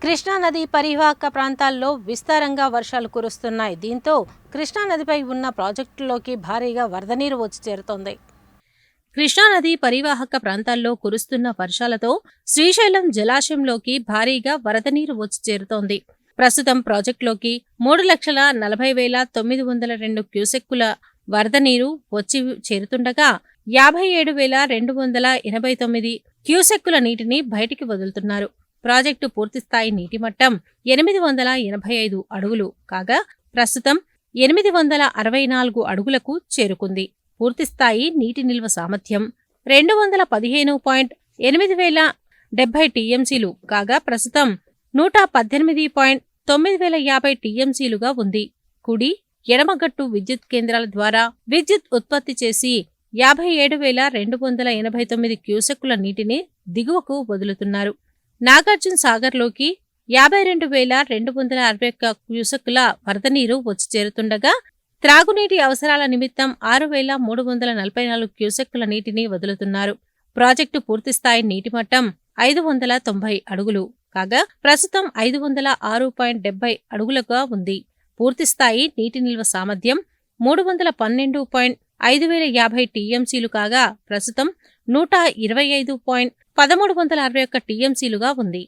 కృష్ణానది పరివాహక ప్రాంతాల్లో విస్తారంగా వర్షాలు కురుస్తున్నాయి. దీంతో కృష్ణానదిపై ఉన్న ప్రాజెక్టుల్లోకి భారీగా వరద నీరు వచ్చి చేరుతోంది. కృష్ణానది పరివాహక ప్రాంతాల్లో కురుస్తున్న వర్షాలతో శ్రీశైలం జలాశయంలోకి భారీగా వరద నీరు వచ్చి చేరుతోంది. ప్రస్తుతం ప్రాజెక్టులోకి 3,40,902 క్యూసెక్కుల వరద నీరు వచ్చి చేరుతుండగా 57,289 క్యూసెక్కుల నీటిని బయటికి వదులుతున్నారు. ప్రాజెక్టు పూర్తిస్థాయి నీటి మట్టం 885 అడుగులు కాగా ప్రస్తుతం 864 అడుగులకు చేరుకుంది. పూర్తిస్థాయి నీటి నిల్వ సామర్థ్యం 215.8,070 టీఎంసీలు కాగా ప్రస్తుతం 118.9,050 టీఎంసీలుగా ఉంది. కుడి ఎడమగట్టు విద్యుత్ కేంద్రాల ద్వారా విద్యుత్ ఉత్పత్తి చేసి 57,289 క్యూసెక్కుల నీటిని దిగువకు వదులుతున్నారు. నాగార్జున సాగర్లోకి 52,261 క్యూసెక్కుల వరద నీరు వచ్చి చేరుతుండగా త్రాగునీటి అవసరాల నిమిత్తం 6,344 క్యూసెక్కుల నీటిని వదులుతున్నారు. ప్రాజెక్టు పూర్తిస్థాయి నీటి మట్టం 590 అడుగులు కాగా ప్రస్తుతం 506.70 అడుగులుగా ఉంది. పూర్తిస్థాయి నీటి నిల్వ సామర్థ్యం 312.5,050 టీఎంసీలు కాగా ప్రస్తుతం 125.1361 టీఎంసీలుగా ఉంది.